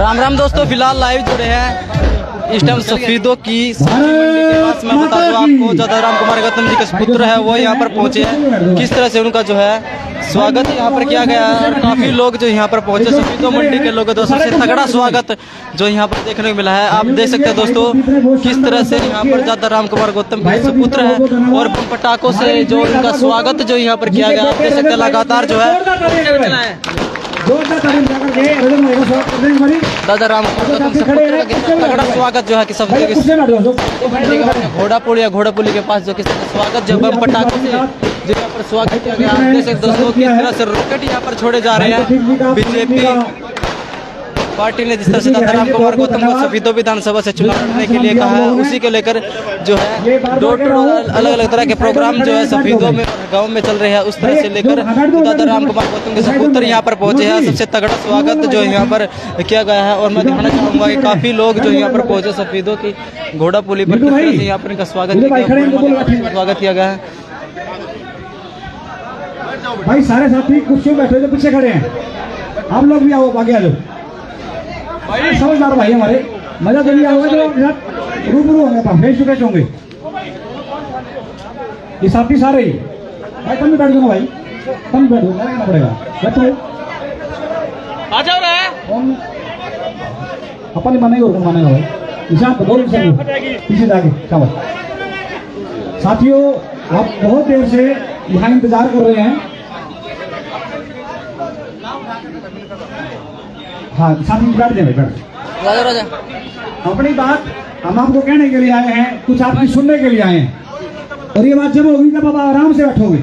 राम राम दोस्तों, फिलहाल लाइव जुड़े हैं इस टाइम सफीदों की मंडी के पास। मैं बता दूं आपको, दादा राम कुमार गौतम जी के पुत्र है वो यहाँ पर पहुंचे हैं। किस तरह से उनका जो है स्वागत यहाँ पर किया गया है और काफी लोग जो यहाँ पर पहुंचे सफीदों मंडी के लोगों तो सबसे तगड़ा स्वागत जो यहाँ पर देखने को मिला है। आप देख सकते हैं दोस्तों किस तरह से यहाँ पर दादा राम कुमार गौतम के सुपुत्र है और पटाखों से जो उनका स्वागत जो यहाँ पर किया गया। आप देख सकते हैं लगातार जो है दादा राम तगड़ा स्वागत जो है कि सब घोड़ा पुली के पास जो कि स्वागत जो बम पटाखों से जो यहाँ पर स्वागत किया गया। आप देख सकते दोस्तों किस तरह से रॉकेट यहाँ पर छोड़े जा रहे हैं। बीजेपी पार्टी ने जिस तरह से दादा राम कुमार गौतम को सफीदों विधानसभा से चुनाव लड़ने के लिए कहा है, उसी को लेकर जो है डोर टू डोर अलग अलग तरह के प्रोग्राम जो है सफीदों में गांव में चल रहे हैं। उस तरह से लेकर दादा राम कुमार गौतम के सपुत्र यहाँ पर पहुंचे हैं। सबसे तगड़ा स्वागत जो यहाँ पर किया गया है और मैं दिखाना चाहूंगा कि काफी लोग जो यहाँ पर पहुंचे सफीदों की घोड़ा पुली पर किस तरह से यहाँ पर इनका स्वागत किया गया है। भाई सारे साथी कुर्सियों में बैठे जो पीछे खड़े हैं, आप लोग भी आओ, आगे आ जाओ भाई। समझदार भाई हमारे मजा तो नहीं आओगे तो रूबरू होंगे, फेस टू फेस होंगे ये साथी सारे ही। भाई तुम भी बैठ जाओ भाई, तुम बैठ जाओ, क्या पड़ेगा बैठो आ जाओ रे अपन मानेगा और मानेगा भाई। निशान तो बोल पीछे जाके शाबाश। साथियों आप बहुत देर से यहाँ इंतजार कर रहे हैं। हाँ साथ में बैठ जाए, बैठ राजा अपनी बात हम आपको कहने के लिए आए हैं, कुछ आपकी सुनने के लिए आए हैं और ये बात जब होगी जब आप आराम से बैठोगे।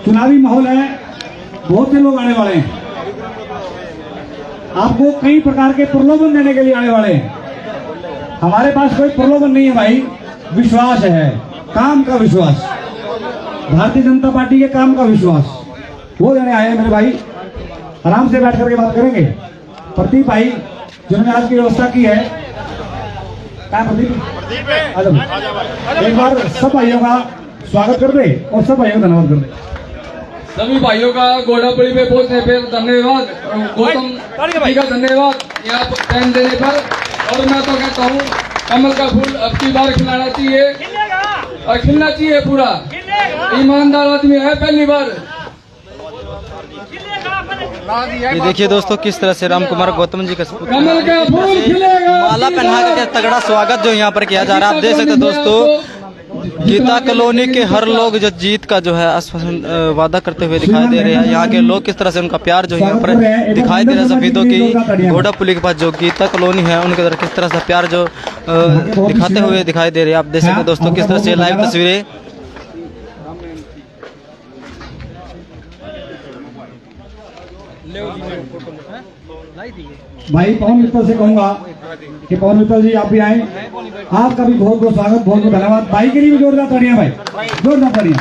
चुनावी माहौल है, बहुत से लोग आने वाले हैं, आपको कई प्रकार के प्रलोभन देने के लिए आने वाले हैं। हमारे पास कोई प्रलोभन नहीं है भाई, विश्वास है, काम का विश्वास, भारतीय जनता पार्टी के काम का विश्वास वो देने आए हैं मेरे भाई। आराम से बैठ करके बात करेंगे। प्रदीप भाई जिन्होंने आज की व्यवस्था की है, क्या प्रदीप एक बार सब भाइयों का स्वागत कर दे और सब भाइयों का धन्यवाद कर दे। सभी भाइयों का घोड़ापुली में पहुंचने पर धन्यवाद, गौतम जी का धन्यवाद यहाँ टाइम देने पर। और मैं तो कहता हूँ कमल का फूल अब की बार खिलाना चाहिए और खिलना चाहिए पूरा। ईमानदार आदमी है, पहली बार। ये देखिए दोस्तों किस तरह से राम कुमार गौतम जी का कमल का फूल खिलेगा, माला पहना के तगड़ा स्वागत जो यहाँ पर किया जा रहा है। आप देख सकते हैं दोस्तों गीता कॉलोनी के हर लोग जो जीत का जो है वादा करते हुए दिखाई दे रहे हैं। यहाँ के लोग किस तरह से उनका प्यार जो यहाँ पर दिखाई दे रहा है। सफीदों की घोड़ा पुली के पास जो गीता कॉलोनी है उनके तरफ किस तरह से प्यार जो दिखाते हुए दिखाई दे रहे हैं। आप देख सकते हैं दोस्तों किस तरह से लाइव तस्वीरें। भाई पवन मित्तल से कहूंगा कि पवन मित्तल जी आप भी आए, आपका भी बहुत बहुत स्वागत, बहुत बहुत धन्यवाद। भाई के लिए भी जोरदार तालियां भाई, जोरदार तालियां।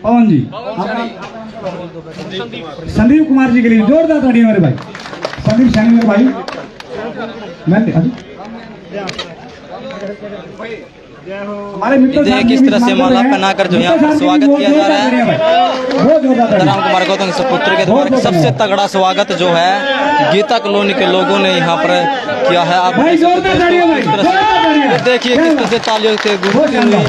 पवन जी संदीप कुमार जी के लिए जोरदार तालियां मेरे भाई। संदीप सैनी मेरे भाई, मैं हमारे मित्र किस तरह से माला पहनाकर जो यहाँ पर स्वागत किया जा रहा है। राम कुमार गौतम के पुत्र के द्वारा सबसे तगड़ा स्वागत जो है गीता कॉलोनी के लोगों ने यहाँ पर किया है। आप देखिए किस तरह से तालियों से गूंजती हुई।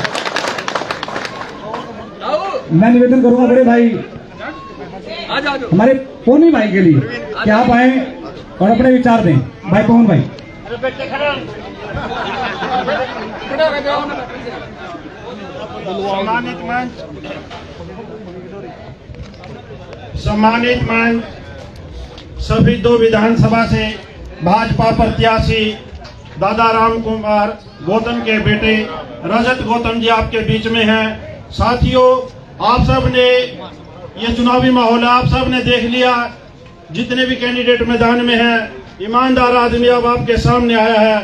मैं निवेदन करूंगा बड़े भाई हमारे पोनी भाई के लिए कि आप आए और अपने विचार दें। भाई पवन भाई सम्मानित मंच सभी दो विधानसभा से भाजपा प्रत्याशी दादा राम कुमार गौतम के बेटे रजत गौतम जी आपके बीच में हैं। साथियों आप सब ने ये चुनावी माहौल है, आप सब ने देख लिया जितने भी कैंडिडेट मैदान में हैं। ईमानदार आदमी अब आपके सामने आया है।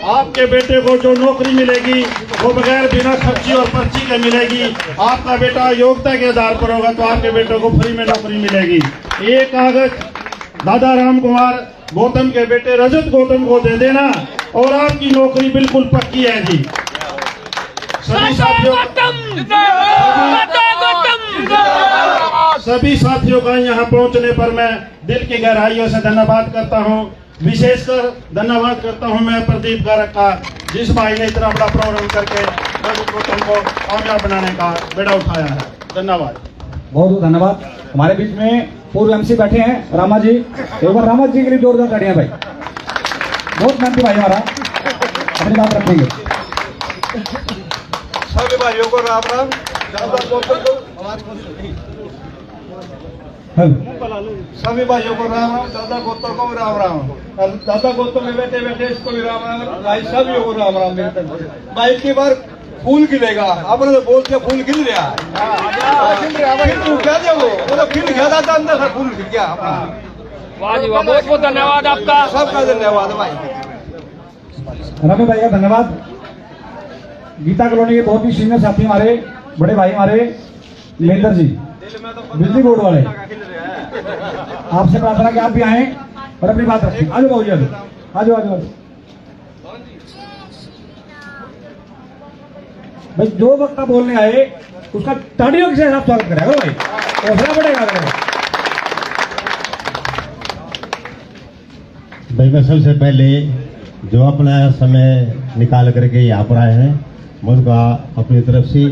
आपके बेटे को जो नौकरी मिलेगी वो बगैर बिना खर्ची और पर्ची के मिलेगी। आपका बेटा योग्यता के आधार पर होगा तो आपके बेटे को फ्री में नौकरी मिलेगी। एक कागज दादा राम कुमार गौतम के बेटे रजत गौतम को दे देना और आपकी नौकरी बिल्कुल पक्की है जी। सभी साथियों सभी साथियों का यहाँ पहुँचने पर मैं दिल की गहराइयों से धन्यवाद करता हूँ। विशेषकर धन्यवाद करता हूँ मैं प्रदीप गारक का, जिस भाई ने इतना बड़ा प्रोग्राम करके रजत गौतम को कामयाब बनाने का बेड़ा उठाया है। धन्यवाद, बहुत बहुत धन्यवाद। हमारे बीच में पूर्व एमसी बैठे हैं रामा जी, एक बार रामा जी के लिए जोरदार ताड़ियां भाई। बहुत मेहनती भाई हमारा, अपनी बात रखेंगे। सभी भाइयों को राम राम। सभी भाइयों को राम राम। दादा गौतम को भी राम राम। दादा गौतम में बैठे बैठे इसको भी राम राम। भाई सभी को राम राम मेरे तरफ से। भाई की बार फूल खिलेगा, आपने तो बोल के फूल खिल रहा है। क्या दे वो तो खिल गया था, अंदर से फूल खिल गया। वाह जी वाह, बहुत बहुत धन्यवाद आपका, सबका धन्यवाद भाई। रवि भाई का धन्यवाद। गीता कॉलोनी के बहुत ही सीनियर साथी हमारे, बड़े भाई हमारे महेंद्र जी, बिजली बोर्ड वाले, आपसे प्रार्थना कि आप भी आए और अपनी बात रखें। आजो बाबू जी, आजो आजो आजो। भाई जो वक्ता बोलने आए उसका ताड़ियों के साथ स्वागत करेगा भाई, हौसला बढ़ेगा। भाई मैं सबसे पहले जो अपना समय निकाल करके यहाँ पर आए हैं, मैं उनका अपनी तरफ से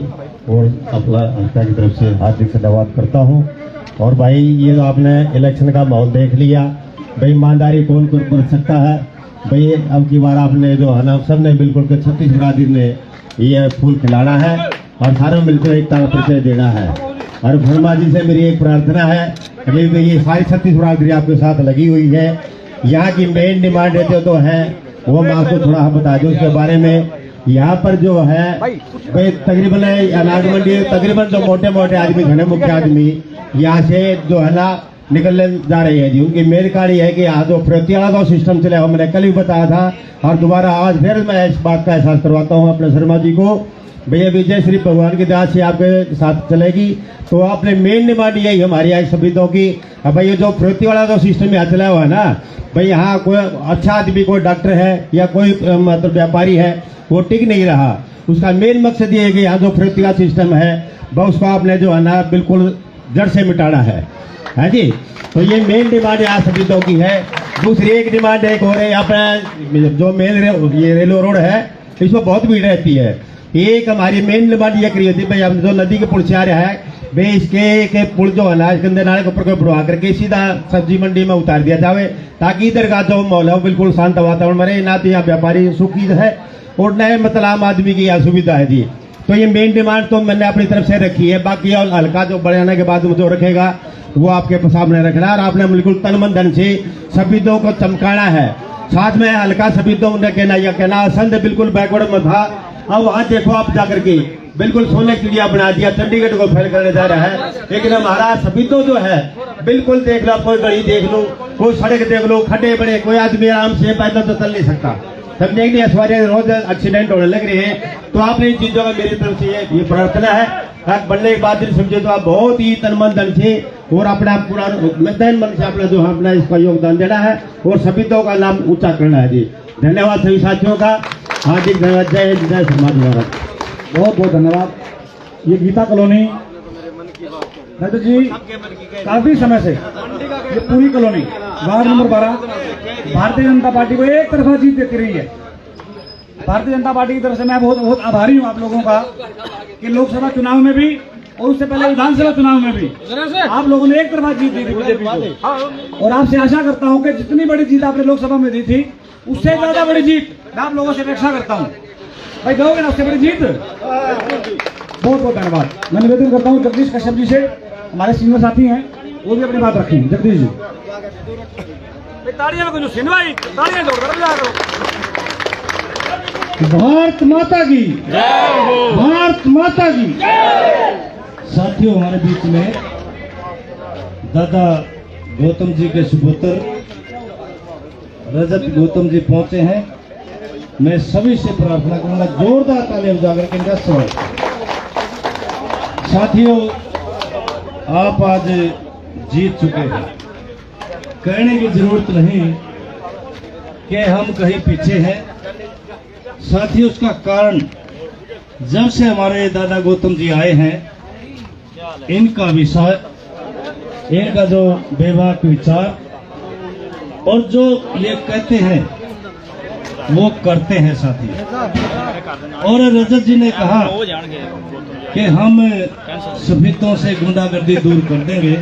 और अपना हल्का की तरफ से हार्दिक धन्यवाद करता हूँ। और भाई ये जो आपने इलेक्शन का माहौल देख लिया, भाई ईमानदारी कौन कौन कर सकता है। भाई अब की बार आपने जो है ना सबने बिल्कुल के 36 बरादरी ने ये फूल खिलाना है और सारे मिलकर एकता का परिचय देना है। और भरमा जी से मेरी एक प्रार्थना है कि ये सारी 36 बरादरी आपके साथ लगी हुई है। यहाँ की मेन डिमांड जो है वो मैं आपको थोड़ा बता दूं उसके बारे में। यहाँ पर जो है भाई तकरीबन अनाज मंडी, तकरीबन जो मोटे मोटे आदमी घने मुख्य आदमी यहाँ से जो है ना निकलने जा रही है जी। उनकी मेन कार्य है कि यहाँ जो प्रति वाला जो सिस्टम चले वो मैंने कल भी बताया था और दोबारा आज फिर मैं इस बात का एहसास करवाता हूँ अपने शर्मा जी को। भैया विजय श्री भगवान की दया से आपके साथ चलेगी। तो आपने मेन डिमांड यही हमारी आज सभी दो की, भाई ये जो प्रति वाला जो सिस्टम यहाँ चला हुआ है ना, भाई यहाँ कोई अच्छा आदमी, कोई डॉक्टर है या कोई मतलब व्यापारी है, वो टिक नहीं रहा। उसका मेन मकसद ये है कि यहाँ जो प्रति का सिस्टम है वह उसको आपने जो है ना बिल्कुल जड़ से मिटाना है जी। तो ये मेन डिमांड यहाँ सभी दो की है। दूसरी एक डिमांड एक और है, अपना जो मेन ये रेलवे रोड है इसमें बहुत भीड़ रहती है। एक हमारी मेन डिमांड ये करी होती है भाई हम जो नदी के पुल से आ रहा है, भाई इसके पुल जो है ना गंदे नाले के ऊपर को बढ़वा करके सीधा सब्जी मंडी में उतार दिया जावे, ताकि इधर का जो माहौल है बिल्कुल शांत वातावरण में रहे। ना तो यहाँ व्यापारी सुखी है और न मतलब आम आदमी की यहाँ सुविधा है जी। तो ये मेन डिमांड तो मैंने अपनी तरफ से रखी है। बाकी और हल्का जो बड़े आने के बाद जो रखेगा वो आपके सामने रखना है। और आपने बिल्कुल तन मन धन से सभी दो को चमकाना है। साथ में हल्का सभी दो ने कहना या कहना संत बिल्कुल बैकवर्ड में था, अब आज देखो आप जाकर के बिल्कुल सोने की चिड़िया बना दिया, चंडीगढ़ को फैल करने जा रहा है। लेकिन हमारा सभी जो है बिल्कुल देख लो, कोई गली देख लो, कोई सड़क देख लो, खड्डे बड़े, कोई आदमी आराम से पैदल तो चल नहीं सकता। समझे कि सवारी रोज एक्सीडेंट होने लग रहे हैं। तो आपने इन चीजों का मेरी तरफ से ये प्रार्थना है बनने के बाद समझे तो आप बहुत ही तन मन धन से और अपना पूरा तन मन से अपना जो अपना इसका योगदान देना है और सभी का नाम ऊंचा करना है जी। धन्यवाद सभी साथियों का, हार्दिक धन्यवाद। जय हिंद, जय समाज भारत। बहुत बहुत धन्यवाद। ये गीता कॉलोनी डॉक्टर जी काफी समय से ये पूरी colony ward number 12 Bharatiya Janata party को एक तरफा जीत देती रही है। भारतीय जनता पार्टी की तरफ से मैं बहुत बहुत आभारी हूँ आप लोगों का कि लोकसभा चुनाव में भी और उससे पहले विधानसभा चुनाव में भी आप लोगों ने एक तरफा जीत दी थी बीजेपी को। और आपसे आशा करता हूँ कि जितनी बड़ी जीत आपने लोकसभा में दी थी उससे ज्यादा बड़ी जीत मैं आप लोगों से अपेक्षा करता हूँ। भाई दोगे ना उससे बड़ी जीत? बहुत बहुत धन्यवाद। मैं निवेदन करता हूँ जगदीश कश्यप जी से, हमारे सीनियर साथी हैं, वो भी अपनी बात रखें। जगदीश जी तालियां जो सिनवाई तालियां भारत माता की, भारत माता की। साथियों हमारे बीच में दादा गौतम जी के सुपुत्र रजत गौतम जी पहुंचे हैं। मैं सभी से प्रार्थना करूंगा जोरदार तालियां बजाकर के इनका स्वागत। साथियों आप आज जीत चुके हैं, कहने की जरूरत नहीं कि हम कहीं पीछे हैं। साथियों उसका कारण जब से हमारे दादा गौतम जी आए हैं इनका विषय इनका जो बेबाक विचार और जो ये कहते हैं वो करते हैं साथी। और रजत जी ने कहा कि हम सफेदों से गुंडागर्दी दूर कर देंगे,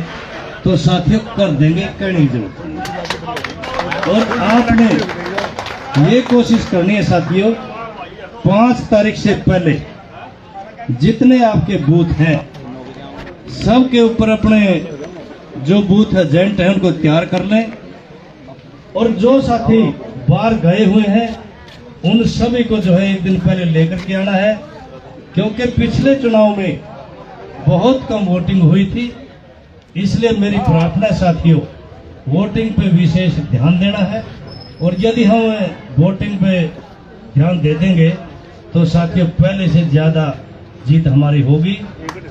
तो साथियों कर देंगे, कहने की जरूरत नहीं। और आपने ये कोशिश करनी है साथियों, 5 तारीख से पहले जितने आपके बूथ हैं सबके ऊपर अपने जो बूथ एजेंट हैं उनको तैयार कर लें, और जो साथी बाहर गए हुए हैं उन सभी को जो है एक दिन पहले लेकर के आना है, क्योंकि पिछले चुनाव में बहुत कम वोटिंग हुई थी। इसलिए मेरी प्रार्थना है साथियों, वोटिंग पे विशेष ध्यान देना है, और यदि हम वोटिंग पे ध्यान दे देंगे तो साथियों पहले से ज्यादा जीत हमारी होगी।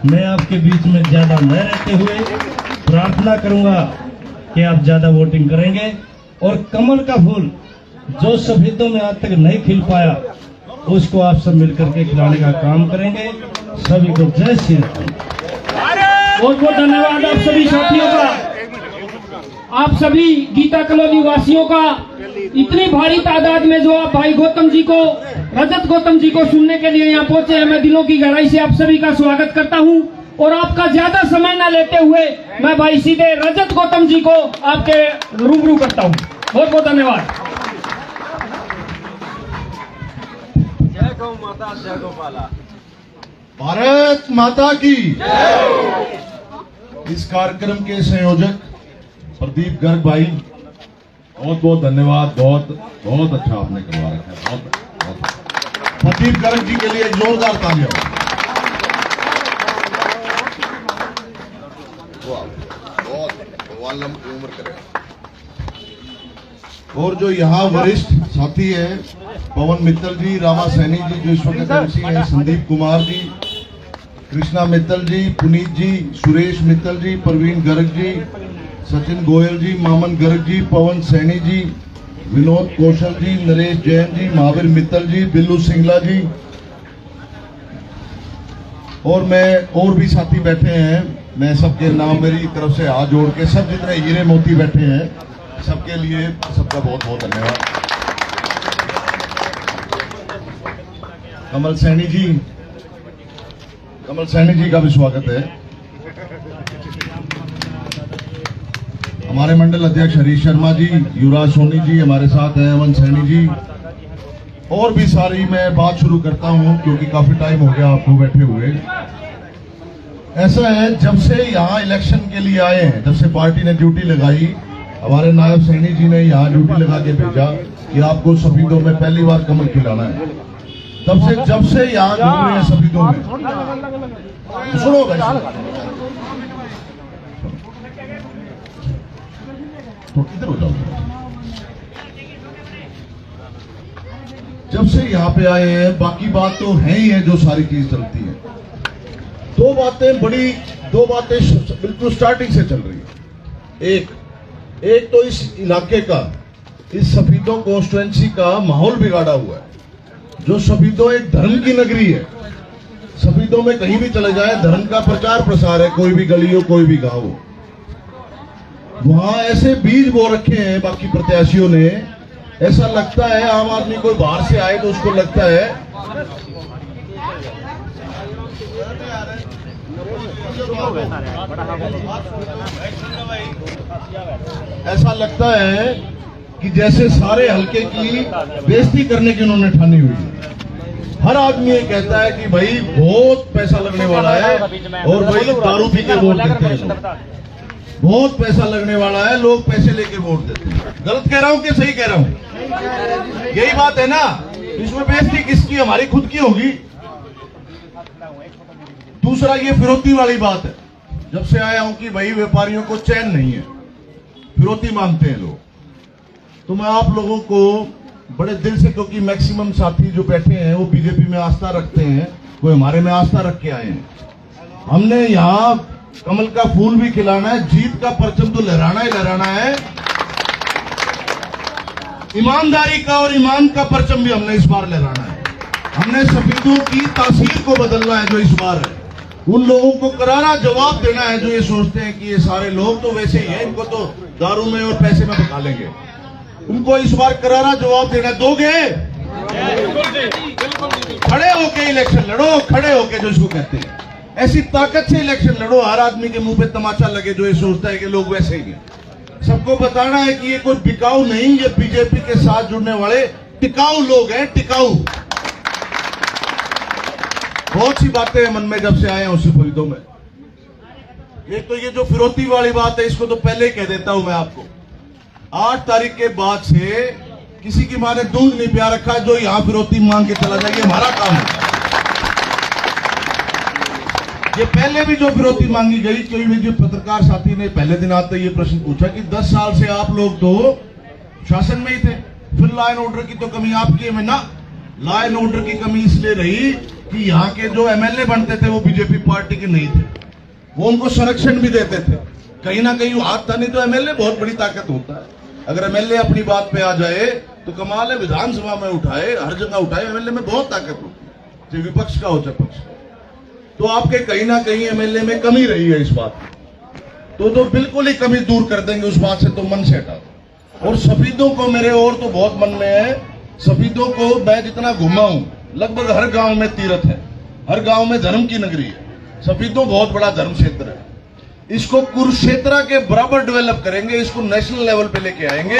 मैं आपके बीच में ज्यादा न रहते हुए प्रार्थना करूंगा कि आप ज्यादा वोटिंग करेंगे, और कमल का फूल जो सफेदों में आज तक नहीं खिल पाया उसको आप सब मिलकर के खिलाने का काम करेंगे। सभी को जय श्री राम। बहुत बहुत धन्यवाद आप सभी साथियों का, आप सभी गीता कॉलोनी वासियों का, इतनी भारी तादाद में जो आप भाई गौतम जी को, रजत गौतम जी को सुनने के लिए यहाँ पहुंचे हैं। मैं दिलों की गहराई से आप सभी का स्वागत करता हूँ, और आपका ज्यादा समय न लेते हुए मैं भाई सीधे रजत गौतम जी को आपके रूबरू करता हूँ। बहुत बहुत धन्यवाद। जय गौ माता, जय गोपाला। भारत माता की। इस कार्यक्रम के संयोजक प्रदीप गर्ग भाई, बहुत बहुत धन्यवाद। बहुत बहुत अच्छा आपने करवा रखा है। बहुत प्रदीप गर्ग जी के लिए एक जोरदार तालियां। उम्र करें। और जो यहाँ वरिष्ठ साथी हैं, पवन मित्तल जी, रामा सैनी जी जो इस वक्त एमसी हैं, संदीप कुमार जी, कृष्णा मित्तल जी, पुनीत जी, सुरेश मित्तल जी, प्रवीण गर्ग जी, सचिन गोयल जी, मामन गर्ग जी, पवन सैनी जी, विनोद कौशल जी, नरेश जैन जी, महावीर मित्तल जी, बिल्लू सिंगला जी, और भी साथी बैठे हैं। मैं सबके नाम मेरी तरफ से हाथ जोड़ के, सब जितने हीरे मोती बैठे हैं सबके लिए सबका बहुत बहुत धन्यवाद। कमल सैनी जी का भी स्वागत है। हमारे मंडल अध्यक्ष हरीश शर्मा जी, युवराज सोनी जी हमारे साथ हैं, अमन सैनी जी, और भी सारी। मैं बात शुरू करता हूं क्योंकि काफी टाइम हो गया आपको बैठे हुए। ऐसा है, जब से यहाँ इलेक्शन के लिए आए हैं, जब से पार्टी ने ड्यूटी लगाई, हमारे नायब सैनी जी ने यहाँ ड्यूटी लगा के भेजा कि आपको सफेदों में पहली बार कमल खिलाना है। जब से यहाँ घूम रहे हैं सफेदों में, सुनो भाई, तो किधर हो जाओ। जब से यहाँ पे आए हैं, बाकी बात तो है ही है, जो सारी चीज चलती है। दो बातें बिल्कुल स्टार्टिंग से चल रही है। एक तो इस इलाके का, इस सफेदों कॉन्स्टिट्यूएंसी का माहौल बिगाड़ा हुआ है। जो सफेदों एक धर्म की नगरी है, सफेदों में कहीं भी चले जाए धर्म का प्रचार प्रसार है, कोई भी गली हो, कोई भी गांव हो। वहां ऐसे बीज बो रखे हैं बाकी प्रत्याशियों ने, ऐसा लगता है आम आदमी कोई बाहर से आए तो उसको लगता है कि जैसे सारे हलके की बेइज्जती करने की उन्होंने ठानी हुई है। हर आदमी ये कहता है कि भाई बहुत पैसा लगने वाला है, और भाई दारू पी के वोट देते हैं लोग। बहुत पैसा लगने वाला है, लोग पैसे लेके वोट देते हैं। गलत कह रहा हूं कि सही कह रहा हूं? यही बात है ना। इसमें बेइज्जती किसकी? हमारी खुद की होगी। दूसरा ये फिरौती वाली बात है। जब से आया हूं कि भाई व्यापारियों को चैन नहीं है, फिरौती मांगते हैं लोग। तो मैं आप लोगों को बड़े दिल से, क्योंकि मैक्सिमम साथी जो बैठे हैं वो बीजेपी में आस्था रखते हैं, कोई हमारे में आस्था रख के आए हैं। हमने यहाँ कमल का फूल भी खिलाना है, जीत का परचम तो लहराना ही लहराना है। ईमानदारी का और ईमान का परचम भी हमने इस बार लहराना है। हमने सफेदों की तासीर को बदलना है जो इस बार है। उन लोगों को करारा जवाब देना है जो ये सोचते हैं कि ये सारे लोग तो वैसे ही हैं, इनको तो दारू में और पैसे में बता लेंगे। उनको इस बार करारा जवाब देना दोगे? खड़े होके इलेक्शन लड़ो, खड़े होके जो इसको कहते हैं, ऐसी ताकत से इलेक्शन लड़ो, हर आदमी के मुंह पे तमाचा लगे जो ये सोचता है कि लोग वैसे ही हैं। सबको बताना है कि ये कोई बिकाऊ नहीं, ये बीजेपी के साथ जुड़ने वाले टिकाऊ लोग हैं, टिकाऊ। बहुत सी बातें मन में जब से आए हैं उससे फरीदों में। एक तो ये जो फिरौती वाली बात है, इसको तो पहले ही कह देता हूं मैं आपको, 8 तारीख के बाद से किसी की मां ने दूध नहीं पिया रखा है जो यहां फिरौती मांग के चला जाएगी, हमारा काम है। ये पहले भी जो फिरौती मांगी गई, कोई भी जो पत्रकार साथी ने पहले दिन आते ये प्रश्न पूछा कि 10 साल से आप लोग तो शासन में ही थे, फिर लॉ एंड ऑर्डर की तो कमी आपकी है ना। लॉ एंड ऑर्डर की कमी इसलिए रही कि यहाँ के जो एमएलए बनते थे वो बीजेपी पार्टी के नहीं थे, वो उनको संरक्षण भी देते थे, कहीं ना कहीं हाथ था। नहीं तो एमएलए बहुत बड़ी ताकत होता है, अगर एमएलए अपनी बात पे आ जाए तो कमाल है, विधानसभा में उठाए, हर जगह उठाए, एमएलए में बहुत ताकत होती है, चाहे विपक्ष का हो चाहे पक्ष का। तो आपके कहीं ना कहीं एमएलए में कमी रही है इस बात तो बिल्कुल ही कमी दूर कर देंगे उस बात से, तो मन से हटा दो। और सफीदों को मेरे और तो बहुत मन में है, सफीदों को मैं जितना घुमा हूं, लगभग हर गांव में तीर्थ है, हर गांव में धर्म की नगरी है। सफीदों बहुत बड़ा धर्म क्षेत्र है, इसको कुरुक्षेत्र के बराबर डेवलप करेंगे, इसको नेशनल लेवल पे लेके आएंगे।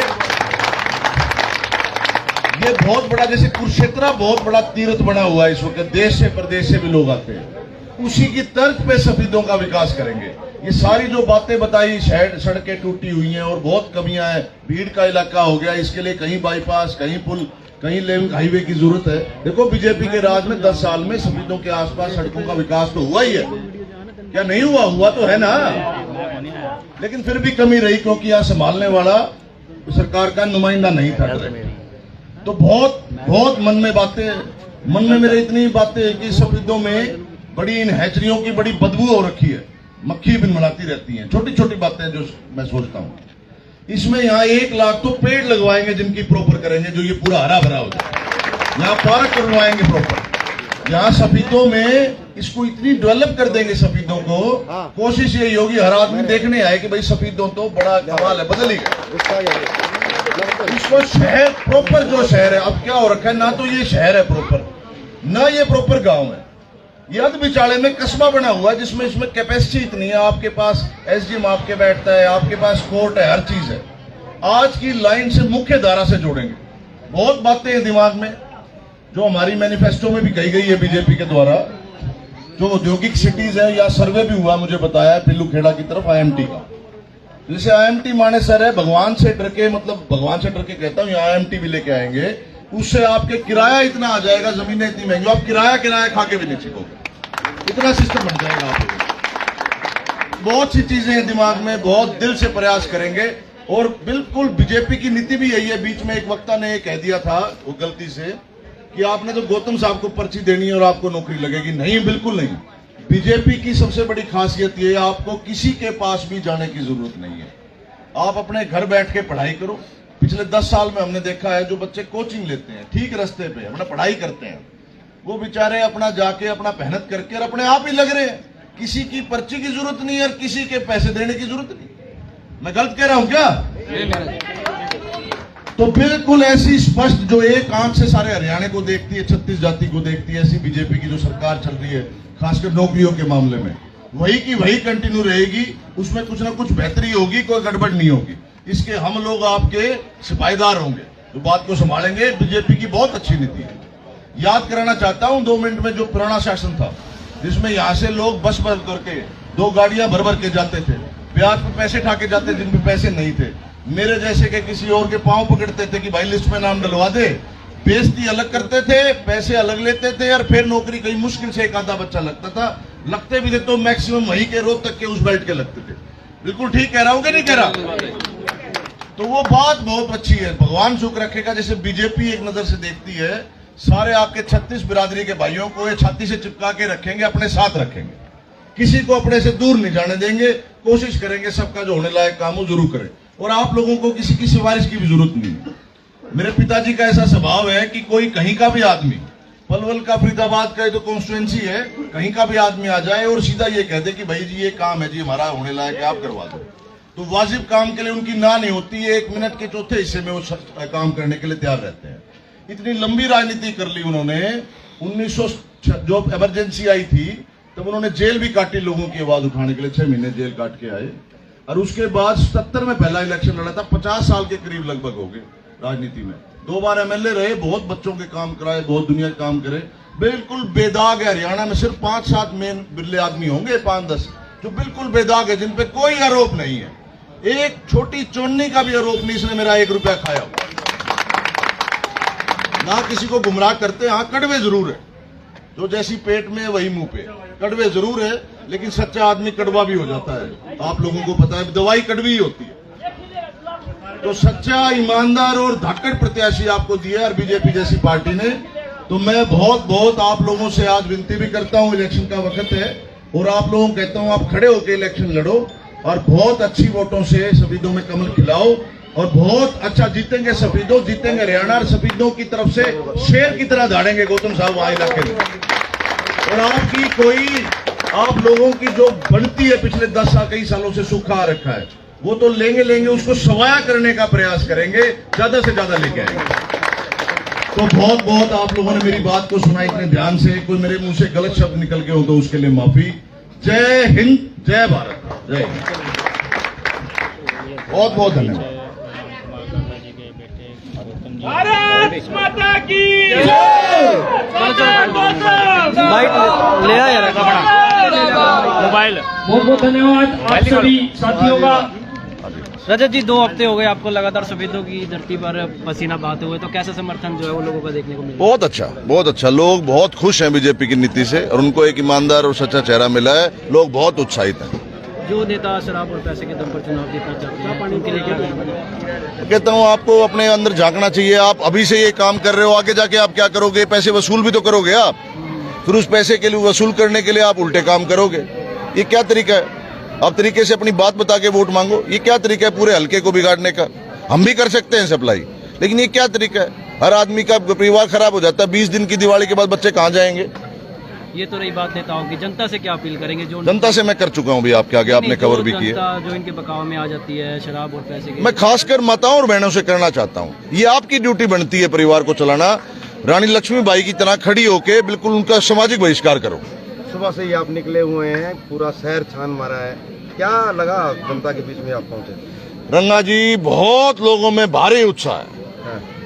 ये बहुत बड़ा, जैसे कुरुक्षेत्र बहुत बड़ा तीर्थ बना हुआ है इस वक्त, देश से प्रदेश से भी लोग आते हैं, उसी की तर्ज पे सफीदों का विकास करेंगे। ये सारी जो बातें बताई, सड़कें टूटी हुई हैं और बहुत कमियां हैं, भीड़ का इलाका हो गया, इसके लिए कहीं बाईपास, कहीं पुल, कहीं लेवल हाईवे की जरूरत है। देखो बीजेपी के राज में 10 साल में सफीदों के आसपास सड़कों का विकास तो हुआ ही है, क्या नहीं हुआ? हुआ तो है ना, लेकिन फिर भी कमी रही क्योंकि यहाँ संभालने वाला सरकार का नुमाइंदा नहीं था। तो बहुत मन में बातें, मन में मेरे इतनी बातें है कि सफीदों में बड़ी, इन हैचरियों की बड़ी बदबू हो रखी है, मक्खी बिन बनाती रहती हैं, छोटी छोटी बातें जो मैं सोचता हूं। इसमें यहाँ 1 लाख तो पेड़ लगवाएंगे जिनकी प्रॉपर करेंगे, जो ये पूरा हरा भरा हो जाए। यहाँ पार्क करवाएंगे प्रॉपर, यहाँ सफीदों में इसको इतनी डेवलप कर देंगे सफीदों को। कोशिश यही होगी हर आदमी देखने आए कि भाई सफीदों तो बड़ा कमाल है, बदल ही गया इसको शहर, प्रॉपर जो शहर है। अब क्या हो रखा है, ना तो ये शहर है प्रॉपर, ना ये प्रॉपर गांव है, ये अध बिचाले में कस्बा बना हुआ है जिसमें इसमें कैपेसिटी इतनी है, आपके पास एसडीएम आपके बैठता है, आपके पास कोर्ट है, हर चीज है। आज की लाइन से मुख्य धारा से जोड़ेंगे। बहुत बातें हैं दिमाग में जो हमारी मैनिफेस्टो में भी कही गई है बीजेपी के द्वारा। जो औद्योगिक सिटीज है, या सर्वे भी हुआ मुझे बताया पिल्लूखेड़ा की तरफ आईएमटी का, जैसे आईएमटी मानेसर है, भगवान से डर के, मतलब भगवान से डर के कहता हूँ, आईएमटी भी लेके आएंगे, उससे आपके किराया इतना आ जाएगा, जमीनें इतनी महंगी, आप किराया खा के भी नहीं सीखोगे, इतना सिस्टम बन जाएगा आप। बहुत सी चीजें हैं दिमाग में, बहुत दिल से प्रयास करेंगे। और बिल्कुल बीजेपी की नीति भी यही है। बीच में एक वक्ता ने कह दिया था वो गलती से कि आपने तो गौतम साहब को पर्ची देनी है और आपको नौकरी लगेगी। नहीं, बिल्कुल नहीं। बीजेपी की सबसे बड़ी खासियत ये है, आपको किसी के पास भी जाने की जरूरत नहीं है, आप अपने घर बैठ के पढ़ाई करो। पिछले 10 साल में हमने देखा है जो बच्चे कोचिंग लेते हैं, ठीक रास्ते पे अपना पढ़ाई करते हैं, वो बेचारे अपना जाके अपना मेहनत करके और अपने आप ही लग रहे हैं, किसी की पर्ची की जरूरत नहीं है और किसी के पैसे देने की जरूरत नहीं। मैं गलत कह रहा हूं क्या? तो बिल्कुल ऐसी स्पष्ट, जो एक आंख से सारे हरियाणा को देखती है, 36 जाति को देखती है, ऐसी बीजेपी की जो सरकार चल रही है, खासकर नौकरियों के मामले में, वही की वही कंटिन्यू रहेगी। उसमें कुछ ना कुछ बेहतरी होगी, कोई गड़बड़ नहीं होगी। इसके हम लोग आपके सिपाहीदार होंगे, जो बात को संभालेंगे। बीजेपी की बहुत अच्छी नीति है। याद कराना चाहता हूं 2 मिनट में, जो पुराना शासन था जिसमें यहां से लोग बस भर करके 2 गाड़ियां भर भर के जाते थे, ब्याज पे पैसे ठाके जाते जिन पे पैसे नहीं थे, मेरे जैसे के किसी और के पांव पकड़ते थे कि भाई लिस्ट में नाम डलवा दे, बेइज्जती अलग करते थे, पैसे अलग लेते थे, और फिर नौकरी कहीं मुश्किल से एक आधा बच्चा लगता था, लगते भी थे तो मैक्सिमम वहीं के रोज तक के उस बेल्ट के लगते थे। बिल्कुल ठीक कह रहा हूं कि नहीं कह रहा? तो वो बात बहुत अच्छी है, भगवान सुख रखेगा। जैसे बीजेपी एक नजर से देखती है, सारे आपके 36 बिरादरी के भाइयों को ये छाती से चिपका के रखेंगे, अपने साथ रखेंगे, किसी को अपने से दूर नहीं जाने देंगे। कोशिश करेंगे सबका जो होने लायक काम हो जरूर करें, और आप लोगों को किसी की सिफारिश की भी जरूरत नहीं है। मेरे पिताजी का ऐसा स्वभाव है कि कोई कहीं का भी आदमी पलवल का फरीदाबाद का ये तो कॉन्स्टिट्यूएंसी है, कहीं का भी आदमी आ जाए और सीधा ये कह दे कि भाई जी ये काम है जी हमारा होने लायक है, आप करवा दो, तो वाजिब काम के लिए उनकी ना नहीं होती है। 1 मिनट के चौथे हिस्से में वो काम करने के लिए तैयार रहते हैं। इतनी लंबी राजनीति कर ली उन्होंने। 1900 जो इमरजेंसी आई थी तब उन्होंने जेल भी काटी, लोगों की आवाज उठाने के लिए 6 महीने जेल काट के आए। और उसके बाद 77 में पहला इलेक्शन लड़ा था। 50 साल के करीब लगभग हो गए राजनीति में। 2 बार एमएलए रहे, बहुत बच्चों के काम कराए, बहुत दुनिया के काम करे। बिल्कुल बेदाग है। हरियाणा में सिर्फ 5-7 मेन बिरले आदमी होंगे, 5-10 जो बिल्कुल बेदाग है, जिन पे कोई आरोप नहीं है, एक छोटी चोन्नी का भी आरोप नहीं इसने मेरा 1 रुपया खाया, ना किसी को गुमराह करते। हाँ, कड़वे जरूर है, जो जैसी पेट में वही मुंह पे, कड़वे जरूर है, लेकिन सच्चा आदमी कड़वा भी हो जाता है। आप लोगों को पता है, दवाई कड़वी ही होती है। तो सच्चा, ईमानदार और धाकड़ प्रत्याशी आपको दिया और बीजेपी जैसी पार्टी ने। तो मैं बहुत आप लोगों से आज विनती भी करता हूं, इलेक्शन का वक्त है और आप लोगों को कहता हूं, आप खड़े होकर इलेक्शन लड़ो और बहुत अच्छी वोटों से सफेदों में कमल खिलाओ और बहुत अच्छा जीतेंगे। सफेदों जीतेंगे हरियाणा, और सफेदों की तरफ से शेर की तरह धाड़ेंगे गौतम साहब वहां इलाके में। और आपकी कोई, आप लोगों की जो बनती है पिछले 10 साल कई सालों से सूखा आ रखा है, वो तो लेंगे, उसको सवाया करने का प्रयास करेंगे, ज्यादा से ज्यादा लेके आएंगे। तो बहुत आप लोगों ने मेरी बात को सुना इतने ध्यान से। कोई मेरे मुंह से गलत शब्द निकल के हो तो उसके लिए माफी। जय हिंद, जय भारत, जय हिंद। बहुत धन्यवाद। भारत माता की ले आ यार मोबाइल। बहुत धन्यवाद आप सभी साथियों का। रजत जी, 2 हफ्ते हो गए आपको लगातार सफेदों की धरती पर पसीना बहाते हुए, तो कैसा समर्थन जो है वो लोगों का देखने को मिला? बहुत अच्छा। लोग बहुत खुश हैं बीजेपी की नीति से और उनको एक ईमानदार और सच्चा चेहरा मिला है। लोग बहुत उत्साहित हैं। जो नेता शराब और पैसे के दम पर चुनाव जीतना चाहते हैं, उनके लिए क्या कहना? कहता हूँ आपको अपने अंदर झांकना चाहिए। आप अभी से ये काम कर रहे हो, आगे जाके आप क्या करोगे? पैसे वसूल भी तो करोगे आप, फिर उस पैसे के लिए वसूल करने के लिए आप उल्टे काम करोगे। ये क्या तरीका है? आप तरीके से अपनी बात बता के वोट मांगो, ये क्या तरीका है पूरे हल्के को बिगाड़ने का? हम भी कर सकते हैं सप्लाई, लेकिन ये क्या तरीका है? हर आदमी का परिवार खराब हो जाता है। 20 दिन की दिवाली के बाद बच्चे कहाँ जाएंगे? ये तो रही बात नेताओं की। जनता से क्या अपील करेंगे? जो जनता से मैं कर चुका हूँ भी, आपके आगे आपने कवर भी किया। जो इनके बकाव में आ जाती है शराब और पैसे की, मैं खासकर माताओं और बहनों से करना चाहता हूँ, ये आपकी ड्यूटी बनती है परिवार को चलाना। रानी लक्ष्मीबाई की तरह खड़ी होके बिल्कुल उनका सामाजिक बहिष्कार करो। सुबह से ही आप निकले हुए हैं, पूरा शहर छान मारा है, क्या लगा जनता के बीच में आप पहुंचे? रंगा जी, बहुत लोगों में भारी उत्साह है।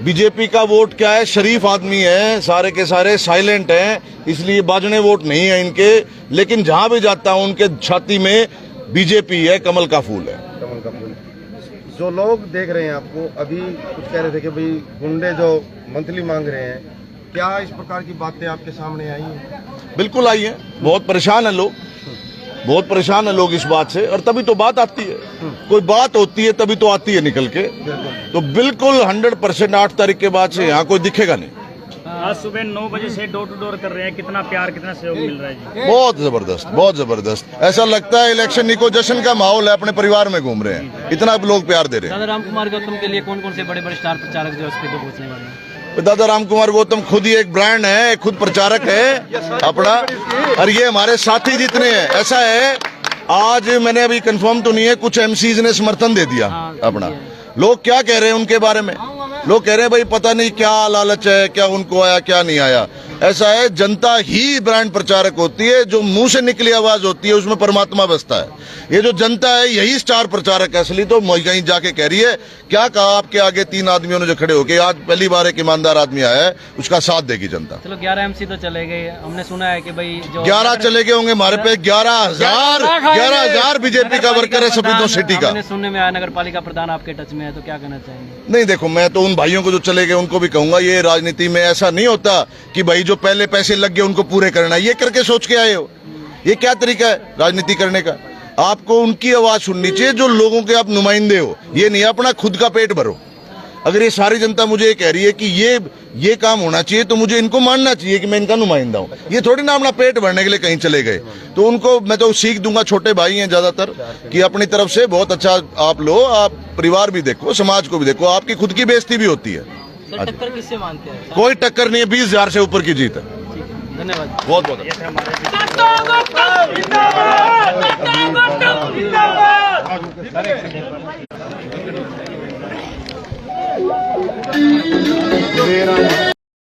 बीजेपी का वोट क्या है, शरीफ आदमी है, सारे के सारे साइलेंट हैं, इसलिए बाजने वोट नहीं है इनके। लेकिन जहां भी जाता हूं उनके छाती में बीजेपी है, कमल का फूल है। कमल का फूल। जो लोग देख रहे हैं आपको, अभी कुछ कह रहे थे कि भाई गुंडे जो मंथली मांग रहे हैं, क्या इस प्रकार की बातें आपके सामने आई हैं? बिल्कुल आई है। बहुत परेशान है लोग, बहुत परेशान है लोग इस बात से, और तभी तो बात आती है। कोई बात होती है तभी तो आती है निकल के। तो बिल्कुल 100% 8 तारीख के बाद से यहाँ कोई दिखेगा नहीं। आज सुबह 9 बजे से डोर टू डोर कर रहे हैं, कितना प्यार, कितना सहयोग मिल रहा है जी? बहुत जबरदस्त। ऐसा लगता है इलेक्शन निको जश्न का माहौल है, अपने परिवार में घूम रहे हैं, इतना लोग प्यार दे रहे हैं। दादा रामकुमार गौतम के लिए कौन कौन से बड़े स्टार प्रचारक जो उसके पहुंचने वाले हैं? दादा रामकुमार गौतम खुद ही एक ब्रांड है, खुद प्रचारक है अपना, और ये हमारे साथी जितने हैं। ऐसा है, आज मैंने अभी कंफर्म तो नहीं है, कुछ एमसीज ने समर्थन दे दिया अपना। लोग क्या कह रहे हैं उनके बारे में? लोग कह रहे हैं भाई पता नहीं क्या लालच है, क्या उनको आया क्या नहीं आया। ऐसा है, जनता ही ब्रांड प्रचारक होती है, जो मुंह से निकली आवाज होती है उसमें परमात्मा बसता है। ये जो जनता है यही स्टार प्रचारक है असली। तो कहीं जाके कह रही है, क्या कहा आपके आगे 3 आदमियों ने जो खड़े होके, आज पहली बार एक ईमानदार आदमी आया है, उसका साथ देगी जनता। चलो 11 MC तो चले गए, हमने सुना है कि भाई जो 11 चले गए होंगे, हमारे पे 11,000 बीजेपी का वर्कर है सफेदों सिटी का। सुनने में आया नगर पालिका प्रधान आपके टच में है, तो क्या कहना चाहेंगे? नहीं देखो, मैं तो उन भाइयों को जो चले गए उनको भी कहूंगा, ये राजनीति में ऐसा नहीं होता कि भाई जो पहले पैसे लग गए उनको पूरे करना, ये करके सोच के आए हो। ये क्या तरीका है राजनीति करने का? आपको उनकी आवाज सुननी चाहिए जो लोगों के आप नुमाइंदे हो, ये नहीं अपना खुद का पेट भरो। अगर ये सारी जनता मुझे कह रही है कि ये काम होना चाहिए, तो मुझे इनको मानना चाहिए कि मैं इनका नुमाइंदा हूँ। ये थोड़ी ना अपना पेट भरने के लिए कहीं चले गए। तो उनको मैं तो सीख दूंगा, छोटे भाई हैं ज्यादातर, कि अपनी तरफ से बहुत अच्छा आप लो, आप परिवार भी देखो, समाज को भी देखो, आपकी खुद की बेइज्जती भी होती है। टक्कर किससे मानते हैं? कोई टक्कर नहीं है, 20,000 से ऊपर की जीत है। धन्यवाद। बहुत बहुत जिंदाबाद।